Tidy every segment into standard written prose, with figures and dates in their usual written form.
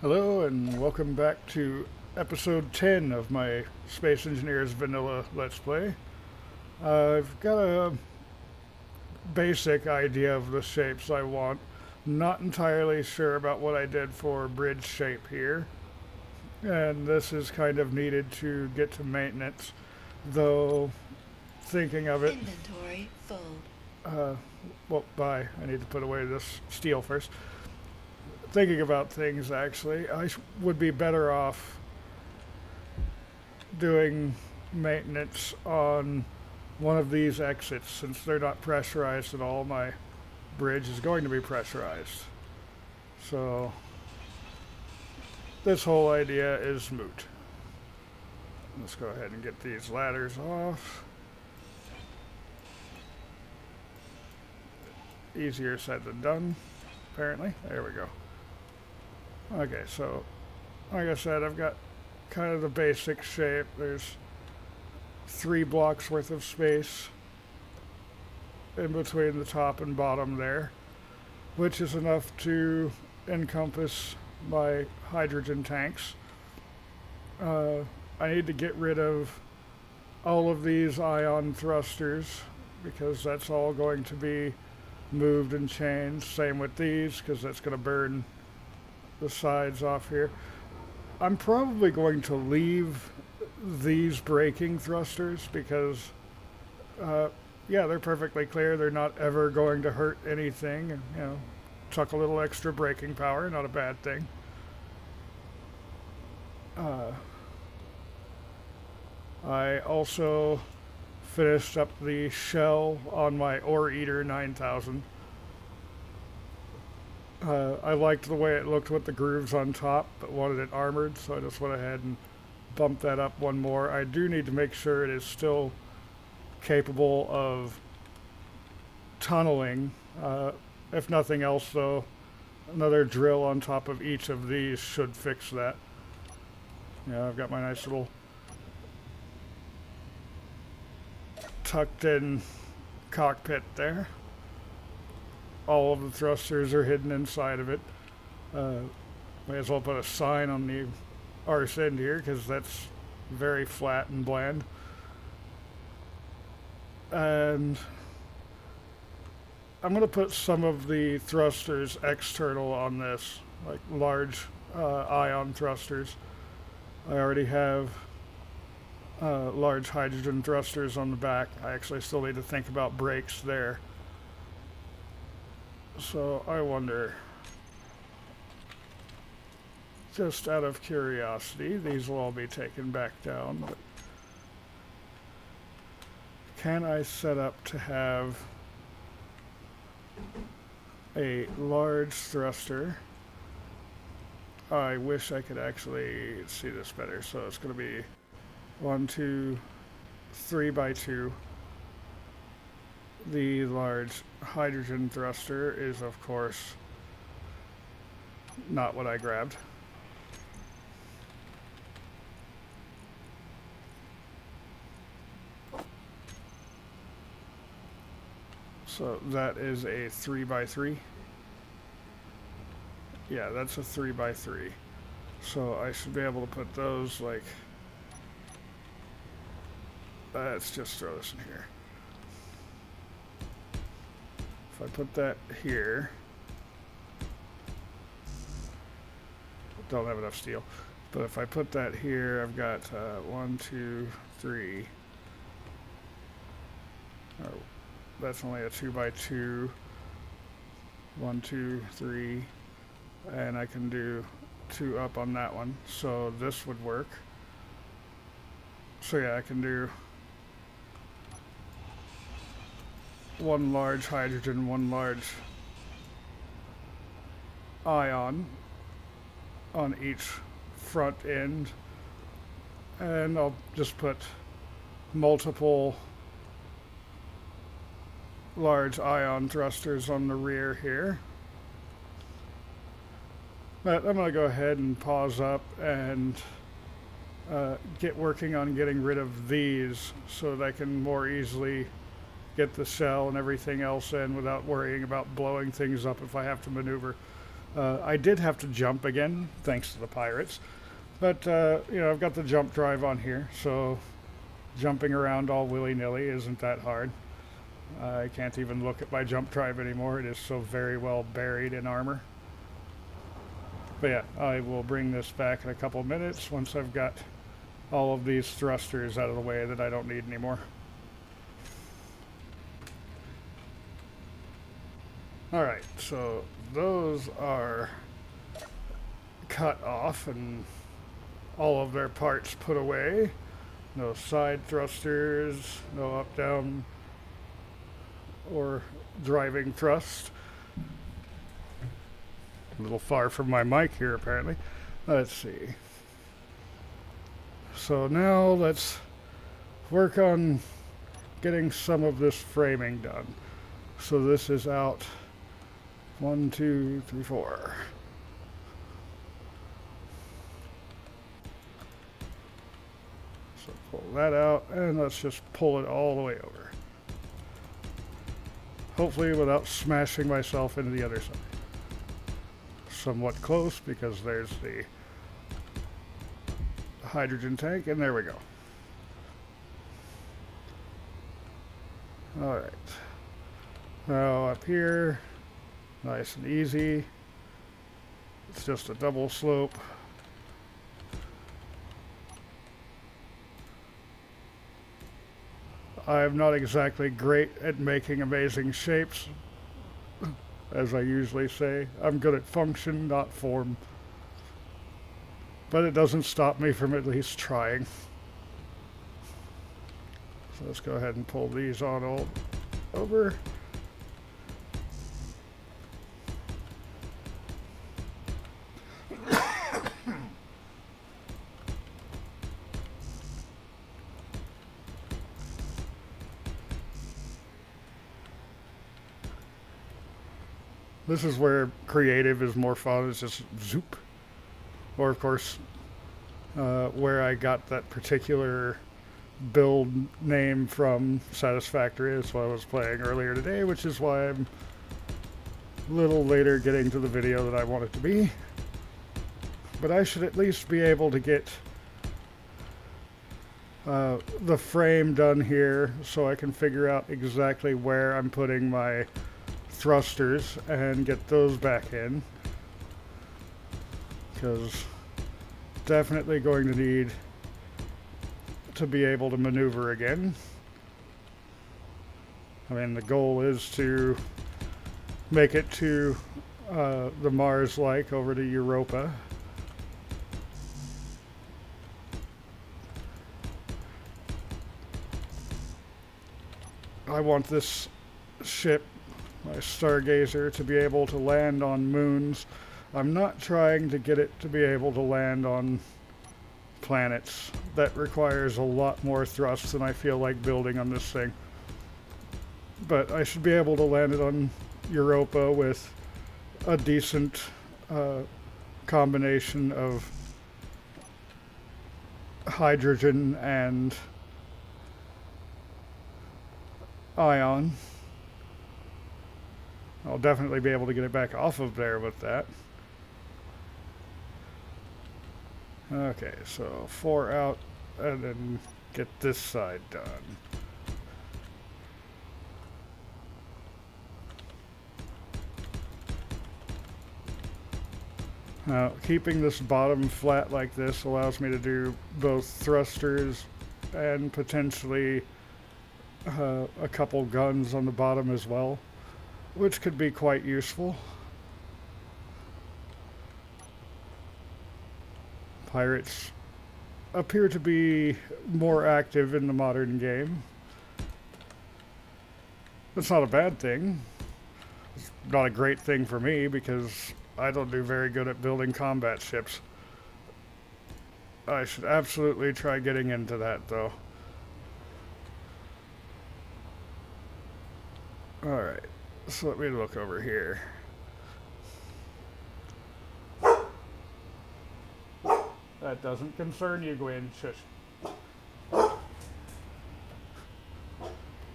Hello and welcome back to episode 10 of my Space Engineers Vanilla Let's Play. I've got a basic idea of the shapes I want. Not entirely sure about what I did for bridge shape here. And this is kind of needed to get to maintenance. Though, thinking of it... Inventory full. Bye. I need to put away this steel first. Thinking about things, actually, I would be better off doing maintenance on one of these exits since they're not pressurized at all. My bridge is going to be pressurized. So this whole idea is moot. Let's go ahead and get these ladders off. Easier said than done, apparently. There we go. Okay, so like I said, I've got kind of the basic shape. There's 3 blocks worth of space in between the top and bottom there, which is enough to encompass my hydrogen tanks. I need to get rid of all of these ion thrusters because that's all going to be moved and changed. Same with these because that's going to burn the sides off here. I'm probably going to leave these braking thrusters because yeah, they're perfectly clear. They're not ever going to hurt anything. And, chuck a little extra braking power, not a bad thing. I also finished up the shell on my Ore Eater 9000. I liked the way it looked with the grooves on top, but wanted it armored, so I just went ahead and bumped that up one more. I do need to make sure it is still capable of tunneling. If nothing else, though, another drill on top of each of these should fix that. Yeah, I've got my nice little tucked in cockpit there. All of the thrusters are hidden inside of it. May as well put a sign on the arse end here because that's very flat and bland. And I'm going to put some of the thrusters external on this, like large ion thrusters. I already have large hydrogen thrusters on the back. I actually still need to think about brakes there. So I wonder, just out of curiosity, these will all be taken back down, but can I set up to have a large thruster? I wish I could actually see this better. So it's going to be 1, 2, 3 by 2. The large hydrogen thruster is, of course, not what I grabbed. So that is a 3 by 3. Yeah, that's a 3 by 3. So I should be able to put those like... Let's just throw this in here. If I put that here, don't have enough steel, but if I put that here, I've got 1, 2, 3. Oh, that's only a 2 by 2. 1, 2, 3, and I can do 2 up on that one. So this would work. So yeah, I can do 1 large hydrogen, 1 large ion on each front end, and I'll just put multiple large ion thrusters on the rear here. But I'm going to go ahead and pause up and get working on getting rid of these so that I can more easily get the shell and everything else in without worrying about blowing things up if I have to maneuver. I did have to jump again, thanks to the pirates. But, I've got the jump drive on here, so jumping around all willy-nilly isn't that hard. I can't even look at my jump drive anymore. It is so very well buried in armor. But yeah, I will bring this back in a couple minutes once I've got all of these thrusters out of the way that I don't need anymore. Alright, so those are cut off and all of their parts put away. No side thrusters, no up, down, or driving thrust. A little far from my mic here, apparently. Let's see. So now let's work on getting some of this framing done. So this is out 1, 2, 3, 4. So pull that out, and let's just pull it all the way over. Hopefully without smashing myself into the other side. Somewhat close because there's the hydrogen tank, and there we go. Alright. Now up here, nice and easy. It's just a double slope. I'm not exactly great at making amazing shapes, as I usually say. I'm good at function, not form. But it doesn't stop me from at least trying. So let's go ahead and pull these on all over. This is where creative is more fun. It's just zoop. Or, of course, where I got that particular build name from Satisfactory. That's what I was playing earlier today, which is why I'm a little later getting to the video that I want it to be. But I should at least be able to get the frame done here so I can figure out exactly where I'm putting my thrusters and get those back in, because definitely going to need to be able to maneuver again. I mean, the goal is to make it to the Mars-like over to Europa. I want this ship, my Stargazer, to be able to land on moons. I'm not trying to get it to be able to land on planets. That requires a lot more thrust than I feel like building on this thing. But I should be able to land it on Europa with a decent combination of hydrogen and ion. I'll definitely be able to get it back off of there with that. Okay, so 4 out, and then get this side done. Now, keeping this bottom flat like this allows me to do both thrusters and potentially a couple guns on the bottom as well, which could be quite useful. Pirates appear to be more active in the modern game. That's not a bad thing. It's not a great thing for me because I don't do very good at building combat ships. I should absolutely try getting into that, though. Alright, so let me look over here. That doesn't concern you, Gwen. Shush.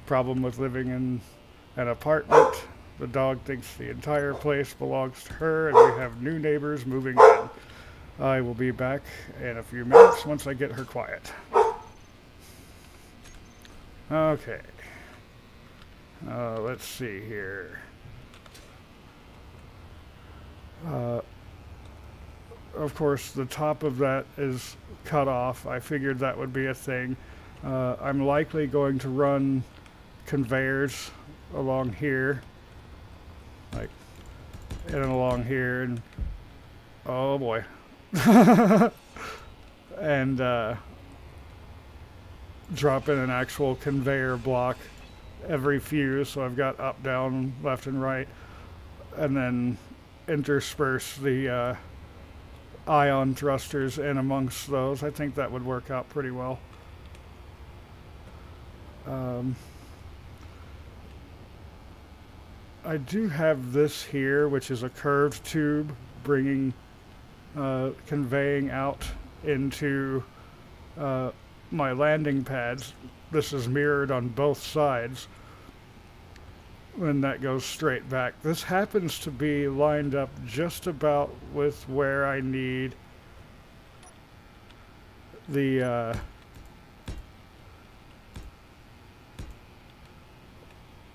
Problem with living in an apartment. The dog thinks the entire place belongs to her, and we have new neighbors moving in. I will be back in a few minutes once I get her quiet. Okay. Let's see here. Of course, the top of that is cut off. I figured that would be a thing. I'm likely going to run conveyors along here, like in and along here, and oh boy, and drop in an actual conveyor block every few, so I've got up, down, left, and right, and then intersperse the ion thrusters in amongst those. I think that would work out pretty well. I do have this here, which is a curved tube bringing, conveying out into my landing pads. This is mirrored on both sides when that goes straight back. This happens to be lined up just about with where I need the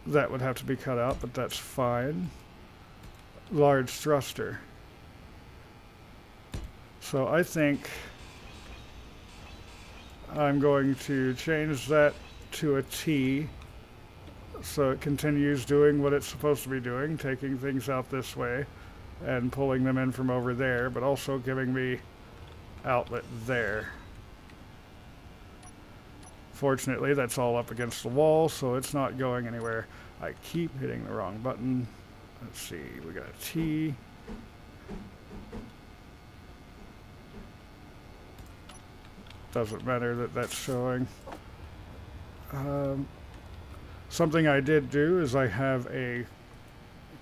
that would have to be cut out, but that's fine. Large thruster. So I think I'm going to change that to a T so it continues doing what it's supposed to be doing, taking things out this way and pulling them in from over there, but also giving me outlet there. Fortunately, that's all up against the wall, so it's not going anywhere. I keep hitting the wrong button. Let's see, we got a T. Doesn't matter that that's showing. Something I did do is I have a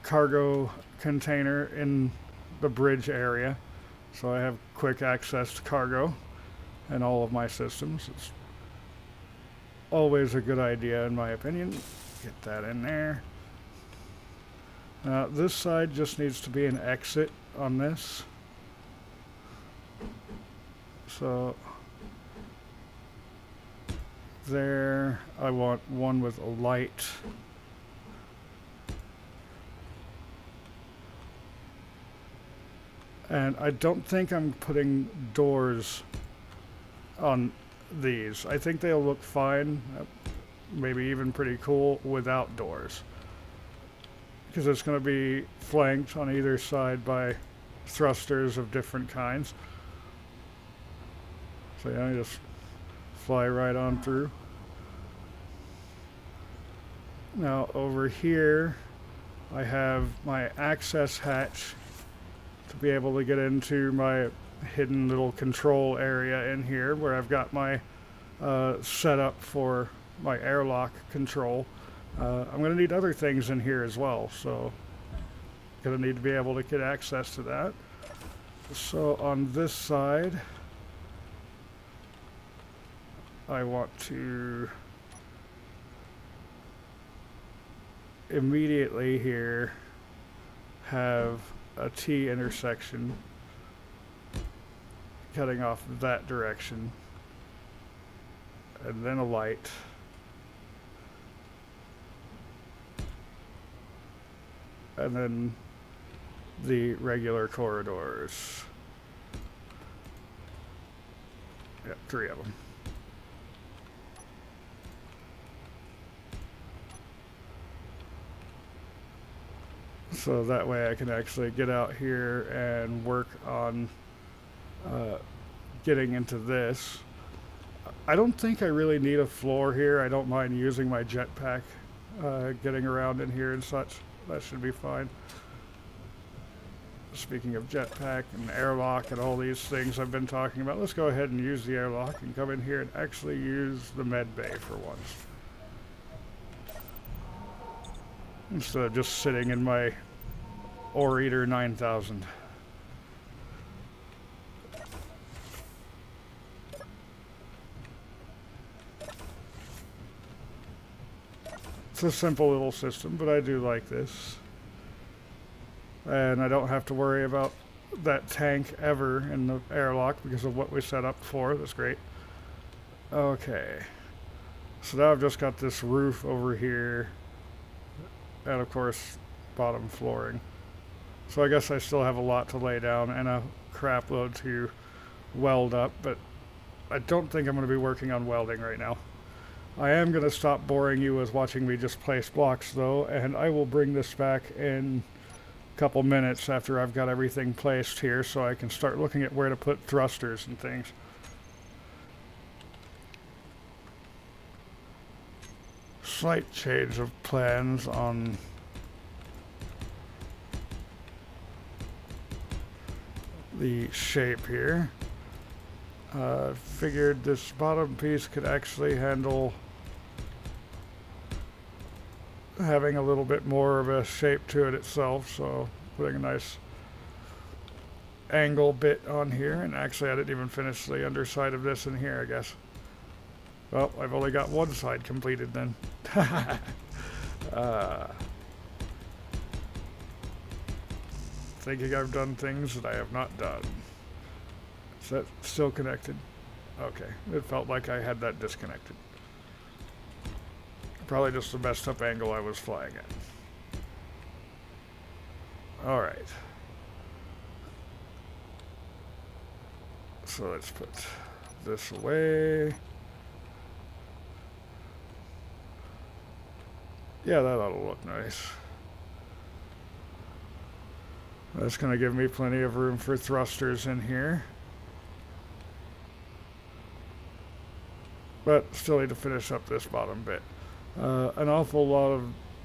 cargo container in the bridge area, so I have quick access to cargo in all of my systems. It's always a good idea in my opinion. Get that in there. Now this side just needs to be an exit on this. So there, I want one with a light. And I don't think I'm putting doors on these. I think they'll look fine, maybe even pretty cool without doors, because it's going to be flanked on either side by thrusters of different kinds. So yeah, I just fly right on through. Now over here I have my access hatch to be able to get into my hidden little control area in here where I've got my setup for my airlock control. I'm going to need other things in here as well, so going to need to be able to get access to that. So on this side I want to immediately here have a T intersection cutting off that direction, and then a light, and then the regular corridors. Yeah, 3 of them. So that way I can actually get out here and work on getting into this. I don't think I really need a floor here. I don't mind using my jetpack, getting around in here and such. That should be fine. Speaking of jetpack and airlock and all these things I've been talking about, let's go ahead and use the airlock and come in here and actually use the med bay for once, instead of just sitting in my Ore Eater 9000. It's a simple little system, but I do like this. and I don't have to worry about that tank ever in the airlock because of what we set up for. That's great. Okay. So now I've just got this roof over here, and of course, bottom flooring. So I guess I still have a lot to lay down and a crap load to weld up, but I don't think I'm going to be working on welding right now. I am going to stop boring you with watching me just place blocks though, and I will bring this back in a couple minutes after I've got everything placed here so I can start looking at where to put thrusters and things. Slight change of plans on the shape here. Figured this bottom piece could actually handle having a little bit more of a shape to it itself, so putting a nice angle bit on here. And actually I didn't even finish the underside of this in here, I guess. Well, I've only got one side completed then. Thinking I've done things that I have not done. Is that still connected? Okay, it felt like I had that disconnected. Probably just the messed up angle I was flying at. Alright. So let's put this away. Yeah, that ought to look nice. That's going to give me plenty of room for thrusters in here. But still need to finish up this bottom bit. An awful lot of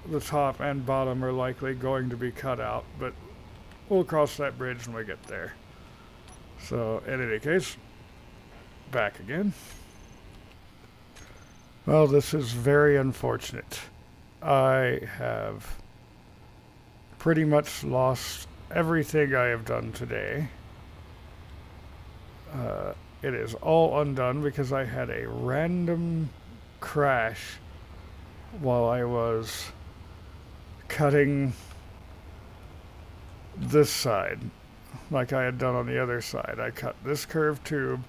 the top and bottom are likely going to be cut out, but we'll cross that bridge when we get there. So, in any case, back again. Well, this is very unfortunate. I have pretty much lost everything I have done today. It is all undone because I had a random crash while I was cutting this side like I had done on the other side. I cut this curved tube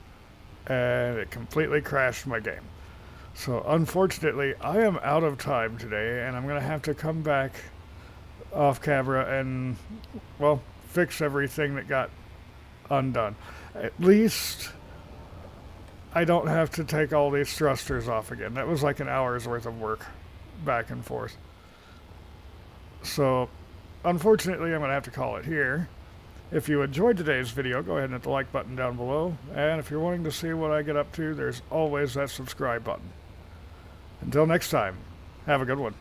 and it completely crashed my game. So unfortunately I am out of time today and I'm going to have to come back off camera and, well, fix everything that got undone. At least I don't have to take all these thrusters off again. That was like an hour's worth of work back and forth. So unfortunately I'm going to have to call it here. If you enjoyed today's video, go ahead and hit the like button down below. And if you're wanting to see what I get up to, there's always that subscribe button. Until next time, have a good one.